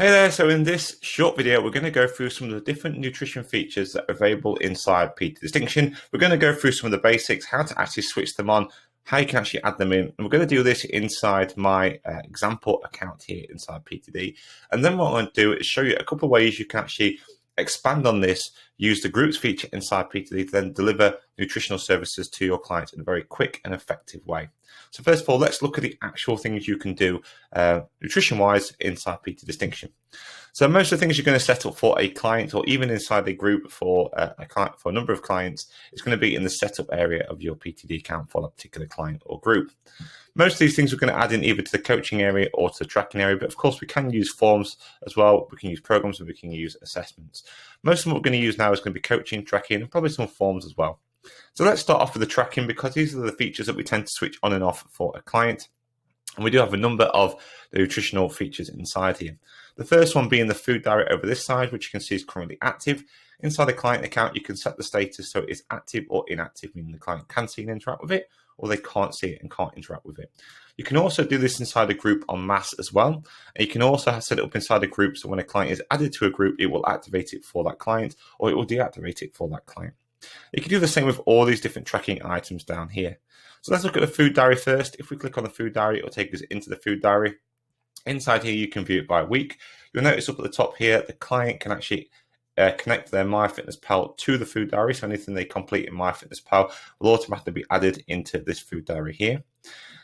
Hey there, so in this short video, we're going to go through some of the different nutrition features that are available inside PT Distinction. We're going to go through some of the basics, how to actually switch them on, how you can actually add them in. And we're going to do this inside my example account here inside PTD. And then what I'm going to do is show you a couple of ways you can actually expand on this, use the groups feature inside PTD to then deliver nutritional services to your clients in a very quick and effective way. So first of all, let's look at the actual things you can do nutrition-wise inside PT Distinction. So most of the things you're going to set up for a client or even inside a group for a number of clients is going to be in the setup area of your PTD account for that particular client or group. Most of these things we're going to add in either to the coaching area or to the tracking area, but of course we can use forms as well. We can use programs and we can use assessments. Most of what we're going to use now is going to be coaching, tracking, and probably some forms as well. So let's start off with the tracking because these are the features that we tend to switch on and off for a client. And we do have a number of the nutritional features inside here. The first one being the food diary over this side, which you can see is currently active. Inside the client account, you can set the status so it's active or inactive, meaning the client can see and interact with it, or they can't see it and can't interact with it. You can also do this inside a group en masse as well. And you can also set it up inside a group so when a client is added to a group, it will activate it for that client or it will deactivate it for that client. You can do the same with all these different tracking items down here. So let's look at the food diary first. If we click on the food diary, it will take us into the food diary. Inside here, you can view it by week. You'll notice up at the top here, the client can actually connect their MyFitnessPal to the food diary. So anything they complete in MyFitnessPal will automatically be added into this food diary here.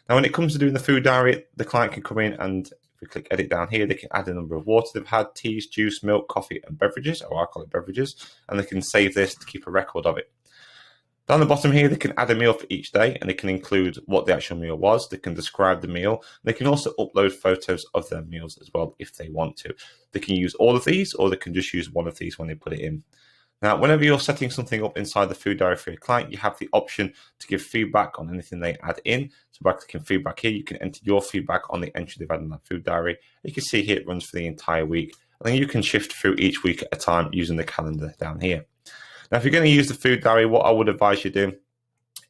Now, when it comes to doing the food diary, the client can come in and if we click edit down here, they can add a number of water they've had, teas, juice, milk, coffee, and beverages, or alcoholic beverages, and they can save this to keep a record of it. Down the bottom here, they can add a meal for each day, and they can include what the actual meal was. They can describe the meal. They can also upload photos of their meals as well if they want to. They can use all of these, or they can just use one of these when they put it in. Now, whenever you're setting something up inside the food diary for your client, you have the option to give feedback on anything they add in. So by clicking feedback here, you can enter your feedback on the entry they've added in that food diary. You can see here it runs for the entire week. And then you can shift through each week at a time using the calendar down here. Now, if you're going to use the food diary, what I would advise you do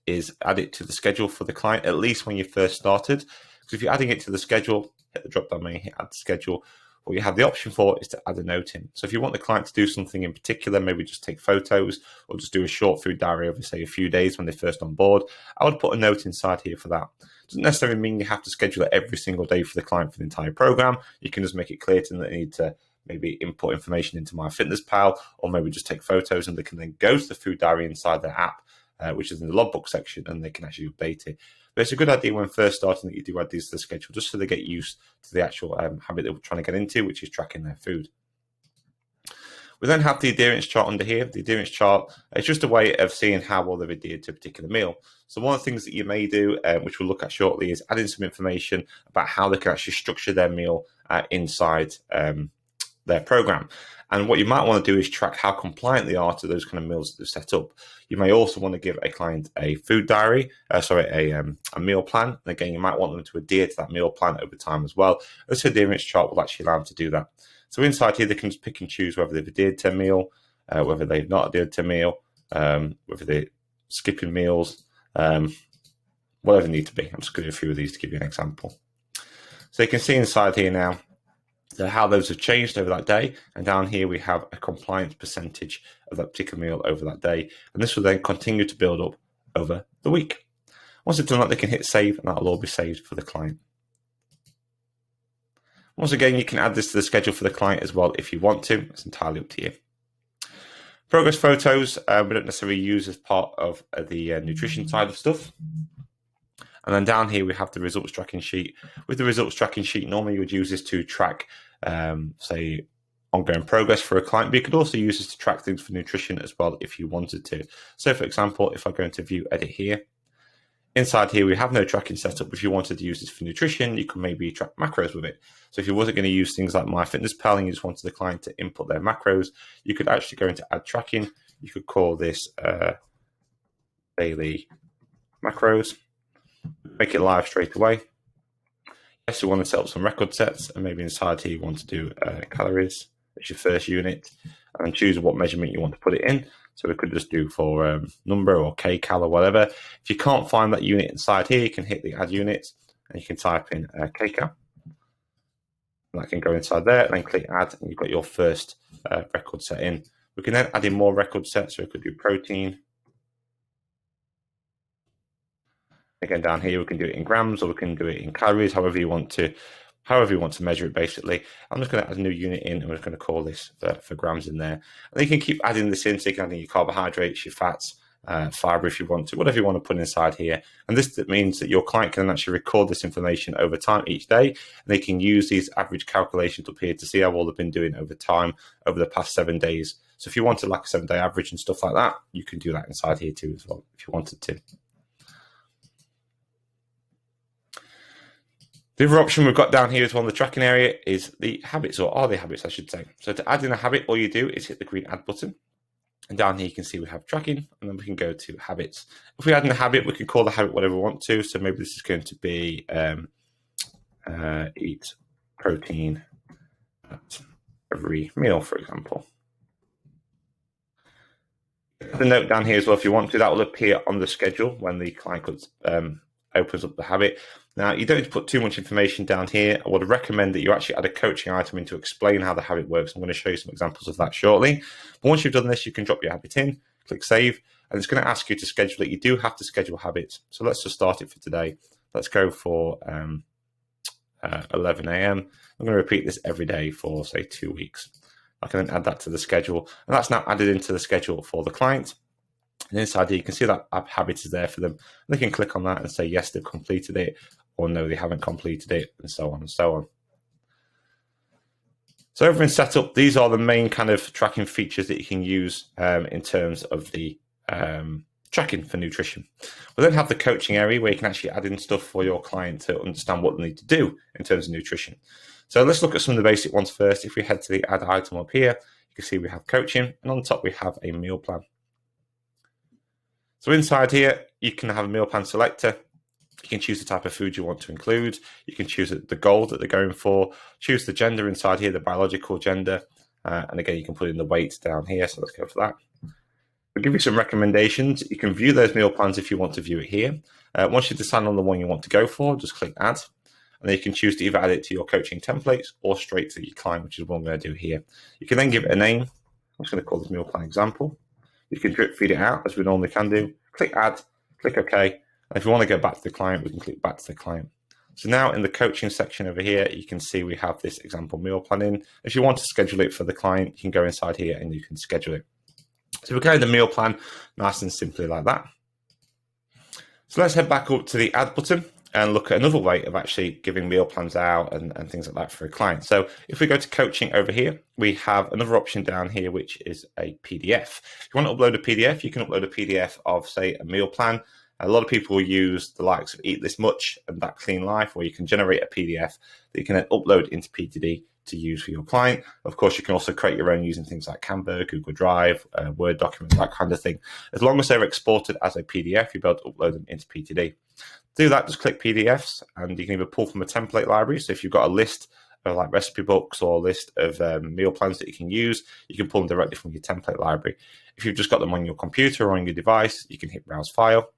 is add it to the schedule for the client, at least when you first started. Because if you're adding it to the schedule, hit the drop down menu, hit add to schedule. What you have the option for is to add a note in. So if you want the client to do something in particular, maybe just take photos or just do a short food diary over, say, a few days when they're first on board, I would put a note inside here for that. Doesn't necessarily mean you have to schedule it every single day for the client for the entire program. You can just make it clear to them that they need to maybe input information into MyFitnessPal or maybe just take photos and they can then go to the food diary inside their app, which is in the logbook section, and they can actually update it. But it's a good idea when first starting that you do add these to the schedule just so they get used to the actual habit that we're trying to get into, which is tracking their food. We then have the adherence chart under here. The adherence chart is just a way of seeing how well they've adhered to a particular meal. So one of the things that you may do, which we'll look at shortly, is adding some information about how they can actually structure their meal inside their program. And what you might want to do is track how compliant they are to those kind of meals that they've set up. You may also want to give a client a food diary, a meal plan. And again, you might want them to adhere to that meal plan over time as well. This adherence chart will actually allow them to do that. So inside here, they can just pick and choose whether they've adhered to a meal, whether they've not adhered to a meal, whether they're skipping meals, whatever they need to be. I'm just going to do a few of these to give you an example. So you can see inside here now, how those have changed over that day. And down here, we have a compliance percentage of that particular meal over that day. And this will then continue to build up over the week. Once it's done that, they can hit save and that'll all be saved for the client. Once again, you can add this to the schedule for the client as well if you want to. It's entirely up to you. Progress photos, we don't necessarily use as part of the nutrition side of stuff. And then down here, we have the results tracking sheet. With the results tracking sheet, normally you would use this to track, say, ongoing progress for a client, but you could also use this to track things for nutrition as well if you wanted to. So, for example, if I go into view edit here, inside here, we have no tracking setup. If you wanted to use this for nutrition, you can maybe track macros with it. So if you wasn't going to use things like MyFitnessPal and you just wanted the client to input their macros, you could actually go into add tracking. You could call this daily macros. Make it live straight away. Yes, you want to set up some record sets, and maybe inside here you want to do calories as your first unit, and choose what measurement you want to put it in. So we could just do for number or kcal or whatever. If you can't find that unit inside here, you can hit the add unit and you can type in kcal. And that can go inside there, and then click add, and you've got your first record set in. We can then add in more record sets, so we could do protein. Again, down here, we can do it in grams, or we can do it in calories, however you want to measure it, basically. I'm just going to add a new unit in, and we're just going to call this for grams in there. And then you can keep adding this in, so you can add in your carbohydrates, your fats, fiber if you want to, whatever you want to put inside here. And this means that your client can actually record this information over time each day, and they can use these average calculations up here to see how well they've been doing over time over the past 7 days. So if you wanted like a 7-day average and stuff like that, you can do that inside here too as well, if you wanted to. The other option we've got down here as well in the tracking area is the habits, or are the habits, I should say. So to add in a habit, all you do is hit the green add button. And down here, you can see we have tracking, and then we can go to habits. If we add in a habit, we can call the habit whatever we want to. So maybe this is going to be eat protein at every meal, for example. The note down here as well, if you want to, that will appear on the schedule when the client opens up the habit. Now, you don't need to put too much information down here. I would recommend that you actually add a coaching item in to explain how the habit works. I'm going to show you some examples of that shortly. But once you've done this, you can drop your habit in, click save, and it's going to ask you to schedule it. You do have to schedule habits. So let's just start it for today. Let's go for 11 a.m. I'm going to repeat this every day for, say, 2 weeks. I can then add that to the schedule. And that's now added into the schedule for the client. And inside here, you can see that habit is there for them. And they can click on that and say, yes, they've completed it, or no, they haven't completed it, and so on and so on. So over in setup, these are the main kind of tracking features that you can use in terms of the tracking for nutrition. We then have the coaching area where you can actually add in stuff for your client to understand what they need to do in terms of nutrition. So let's look at some of the basic ones first. If we head to the add item up here, you can see we have coaching, and on top we have a meal plan. So inside here, you can have a meal plan selector. You can choose the type of food you want to include. You can choose the goal that they're going for. Choose the gender inside here, the biological gender. And again, you can put in the weight down here. So let's go for that. We'll give you some recommendations. You can view those meal plans if you want to view it here. Once you decide on the one you want to go for, just click add. And then you can choose to either add it to your coaching templates or straight to your client, which is what I'm going to do here. You can then give it a name. I'm just going to call this meal plan example. You can drip feed it out as we normally can do. Click add, click OK. And if we want to go back to the client, we can click back to the client. So now in the coaching section over here, you can see we have this example meal plan in. If you want to schedule it for the client, you can go inside here and you can schedule it. So we're going to the meal plan nice and simply like that. So let's head back up to the add button and look at another way of actually giving meal plans out and things like that for a client. So if we go to coaching over here, we have another option down here, which is a PDF. If you want to upload a PDF, you can upload a PDF of, say, a meal plan. A lot of people use the likes of Eat This Much and That Clean Life, where you can generate a PDF that you can then upload into PTD to use for your client. Of course, you can also create your own using things like Canva, Google Drive, Word documents, that kind of thing. As long as they're exported as a PDF, you'll be able to upload them into PTD. To do that, just click PDFs, and you can either pull from a template library. So if you've got a list of like recipe books or a list of meal plans that you can use, you can pull them directly from your template library. If you've just got them on your computer or on your device, you can hit Browse File.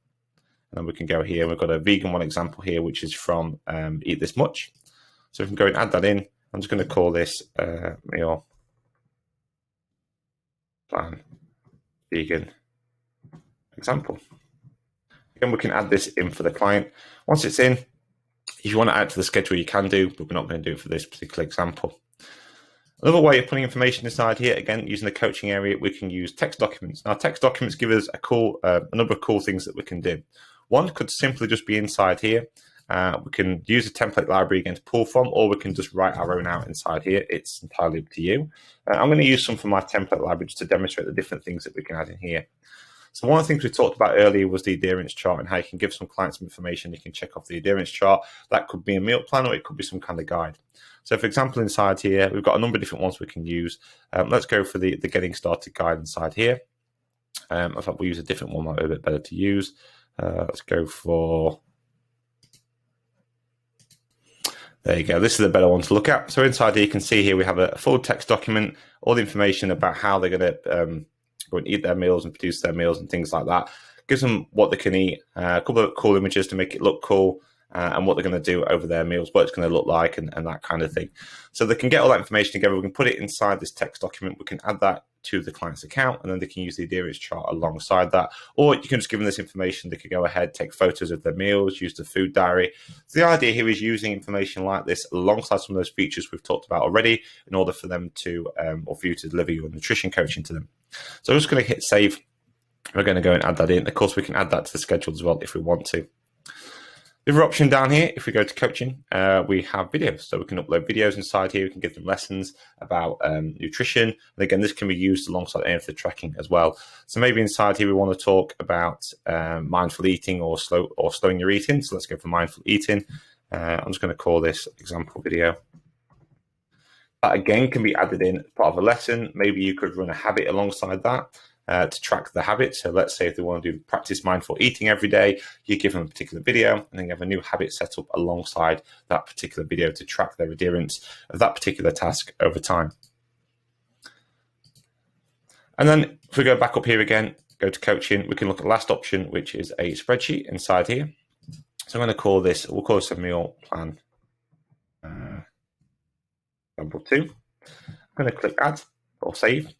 And then we can go here. We've got a vegan one example here, which is from Eat This Much. So we can go and add that in. I'm just going to call this meal plan vegan example. Again, we can add this in for the client. Once it's in, if you want to add to the schedule, you can do, but we're not going to do it for this particular example. Another way of putting information inside here, again, using the coaching area, we can use text documents. Now, text documents give us a number of cool things that we can do. One could simply just be inside here. We can use a template library again to pull from, or we can just write our own out inside here. It's entirely up to you. I'm going to use some from my template library just to demonstrate the different things that we can add in here. So one of the things we talked about earlier was the adherence chart and how you can give some clients some information. You can check off the adherence chart. That could be a meal plan or it could be some kind of guide. So for example, inside here, we've got a number of different ones we can use. Let's go for the getting started guide inside here. I thought we'll use a different one, might be a bit better to use. Let's go for, there you go. This is a better one to look at. So inside here, you can see here we have a full text document, all the information about how they're going to go and eat their meals and produce their meals and things like that. Gives them what they can eat, a couple of cool images to make it look cool, and what they're going to do over their meals, what it's going to look like, and that kind of thing. So they can get all that information together. We can put it inside this text document. We can add that to the client's account, and then they can use the adherence chart alongside that. Or you can just give them this information. They could go ahead, take photos of their meals, use the food diary. So the idea here is using information like this alongside some of those features we've talked about already in order for them to, or for you to deliver your nutrition coaching to them. So I'm just going to hit save. We're going to go and add that in. Of course, we can add that to the schedule as well if we want to. The other option down here, if we go to coaching, we have videos. So we can upload videos inside here. We can give them lessons about nutrition. And again, this can be used alongside any of the tracking as well. So maybe inside here, we want to talk about mindful eating or slowing your eating. So let's go for mindful eating. I'm just going to call this example video. That again can be added in as part of a lesson. Maybe you could run a habit alongside that. To track the habit. So let's say if they want to do practice mindful eating every day, you give them a particular video and then you have a new habit set up alongside that particular video to track their adherence of that particular task over time. And then if we go back up here again, go to coaching, we can look at the last option, which is a spreadsheet inside here. So I'm going to call this, we'll call this a meal plan example 2. I'm going to click add or save.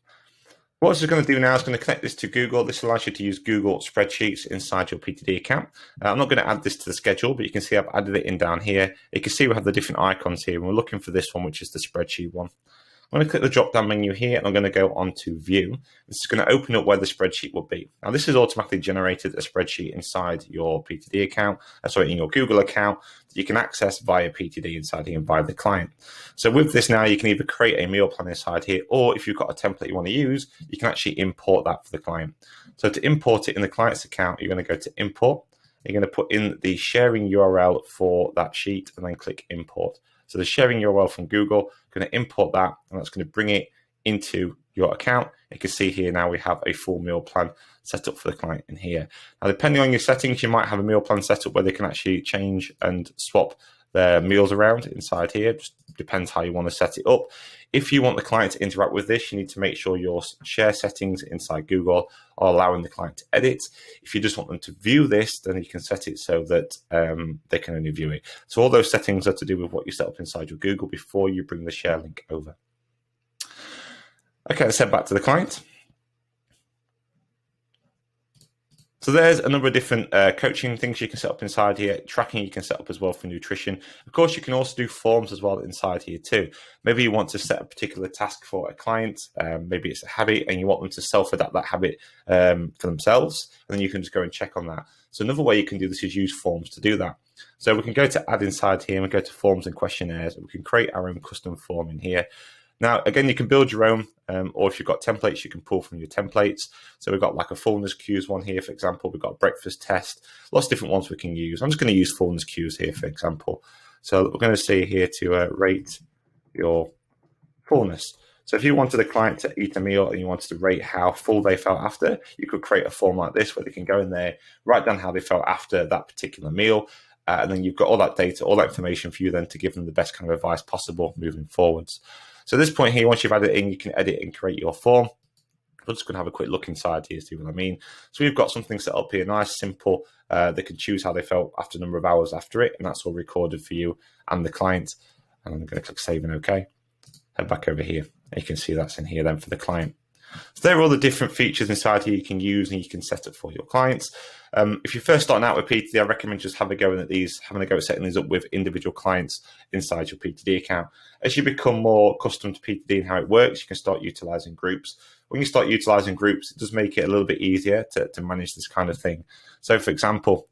What this is going to do now is going to connect this to Google. This allows you to use Google spreadsheets inside your PTD account. I'm not going to add this to the schedule, but you can see I've added it in down here. You can see we have the different icons here, and we're looking for this one, which is the spreadsheet one. I'm going to click the drop-down menu here, and I'm going to go on to View. This is going to open up where the spreadsheet will be. Now, this has automatically generated a spreadsheet inside your PTD account, in your Google account, that you can access via PTD inside here and via the client. So with this now, you can either create a meal plan inside here, or if you've got a template you want to use, you can actually import that for the client. So to import it in the client's account, you're going to go to Import. You're going to put in the sharing URL for that sheet, and then click Import. So the sharing URL from Google, going to import that, and that's going to bring it into your account. You can see here now we have a full meal plan set up for the client in here. Now, depending on your settings, you might have a meal plan set up where they can actually change and swap their meals around inside here. Just depends how you want to set it up. If you want the client to interact with this, you need to make sure your share settings inside Google are allowing the client to edit. If you just want them to view this, then you can set it so that they can only view it. So all those settings are to do with what you set up inside your Google before you bring the share link over. Okay, let's head back to the client. So there's a number of different coaching things you can set up inside here. Tracking you can set up as well for nutrition. Of course, you can also do forms as well inside here too. Maybe you want to set a particular task for a client. Maybe it's a habit and you want them to self-adapt that habit for themselves. And then you can just go and check on that. So another way you can do this is use forms to do that. So we can go to add inside here and we go to forms and questionnaires. And we can create our own custom form in here. Now, again, you can build your own, or if you've got templates, you can pull from your templates. So we've got like a fullness cues one here, for example. We've got a breakfast test, lots of different ones we can use. I'm just going to use fullness cues here, for example. So we're going to say here to rate your fullness. So if you wanted a client to eat a meal and you wanted to rate how full they felt after, you could create a form like this where they can go in there, write down how they felt after that particular meal. And then you've got all that data, all that information for you then to give them the best kind of advice possible moving forwards. So at this point here, once you've added it in, you can edit and create your form. We're just going to have a quick look inside here to see what I mean. So we've got something set up here, nice, simple. They can choose how they felt after a number of hours after it, and that's all recorded for you and the client. And I'm going to click Save and OK. Head back over here. And you can see that's in here then for the client. So there are all the different features inside here you can use and you can set up for your clients. If you're first starting out with PTD, I recommend just having a go at setting these up with individual clients inside your PTD account. As you become more accustomed to PTD and how it works, you can start utilizing groups. When you start utilizing groups, it does make it a little bit easier to manage this kind of thing. So for example,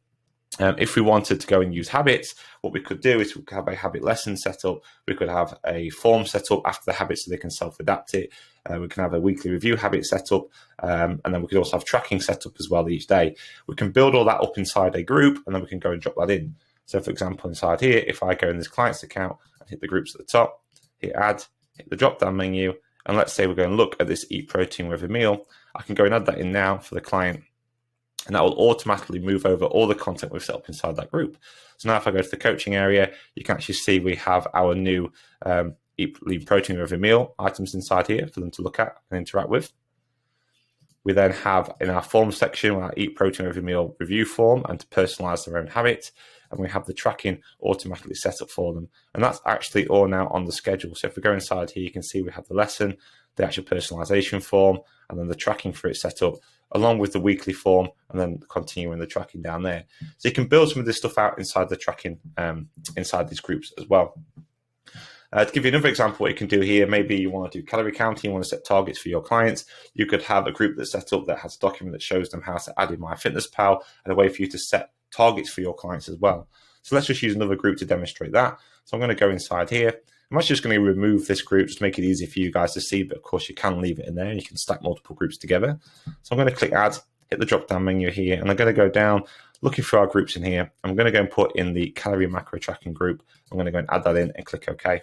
if we wanted to go and use habits, what we could do is we could have a habit lesson set up. We could have a form set up after the habit so they can self-adapt it. We can have a weekly review habit set up. And then we could also have tracking set up as well each day. We can build all that up inside a group and then we can go and drop that in. So for example, inside here, if I go in this client's account and hit the groups at the top, hit add, hit the drop down menu, and let's say we're going to look at this eat protein with a meal, I can go and add that in now for the client. And that will automatically move over all the content we've set up inside that group. So now if I go to the coaching area, you can actually see we have our new eat protein with a meal items inside here for them to look at and interact with. We then have in our form section our eat protein with a meal review form and to personalize their own habit. and we have the tracking automatically set up for them. And that's actually all now on the schedule. So if we go inside here, you can see we have the lesson, the actual personalization form, and then the tracking for it set up, along with the weekly form, and then continuing the tracking down there. So you can build some of this stuff out inside the tracking, inside these groups as well. To give you another example, what you can do here, maybe you want to do calorie counting, you want to set targets for your clients. You could have a group that's set up that has a document that shows them how to add in MyFitnessPal, and a way for you to set targets for your clients as well. So let's just use another group to demonstrate that. So I'm going to go inside here. I'm actually just going to remove this group just to make it easy for you guys to see, but of course you can leave it in there and you can stack multiple groups together. So I'm going to click add, hit the drop down menu here, and I'm going to go down looking for our groups in here. I'm going to go and put in the calorie macro tracking group. I'm going to go and add that in and click OK.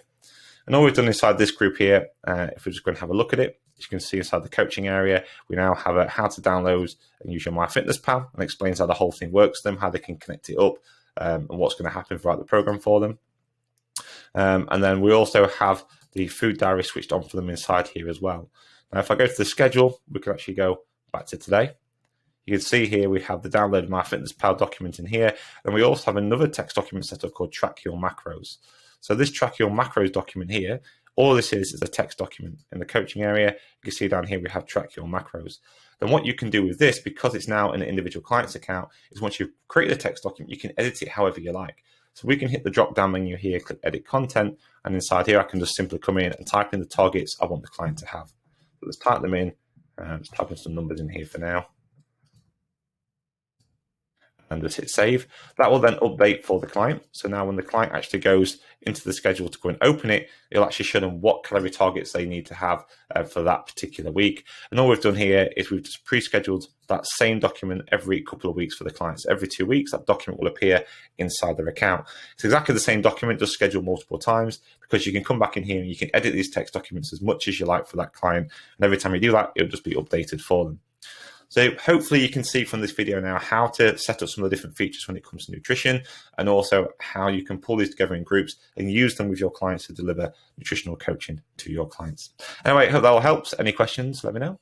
And all we've done inside this group here, if we're just going to have a look at it, as you can see inside the coaching area, we now have a how to download and use your MyFitnessPal, and explains how the whole thing works to them, how they can connect it up, and what's going to happen throughout the program for them. And then we also have the food diary switched on for them inside here as well. Now, if I go to the schedule, we can actually go back to today. You can see here we have the downloaded MyFitnessPal document in here, and we also have another text document set up called Track Your Macros. So this Track Your Macros document here, all this is a text document. In the coaching area, you can see down here we have Track Your Macros. Then what you can do with this, because it's now in an individual client's account, is once you've created a text document, you can edit it however you like. So we can hit the drop down menu here, click edit content, and inside here I can just simply come in and type in the targets I want the client to have. So let's type them in, just type in some numbers in here for now, and just hit save. That will then update for the client. So now when the client actually goes into the schedule to go and open it, it'll actually show them what calorie targets they need to have for that particular week. And all we've done here is we've just pre-scheduled that same document every couple of weeks for the clients. Every 2 weeks, that document will appear inside their account. It's exactly the same document, just scheduled multiple times, because you can come back in here and you can edit these text documents as much as you like for that client. And every time you do that, it'll just be updated for them. So hopefully you can see from this video now how to set up some of the different features when it comes to nutrition, and also how you can pull these together in groups and use them with your clients to deliver nutritional coaching to your clients. Anyway, I hope that all helps. Any questions, let me know.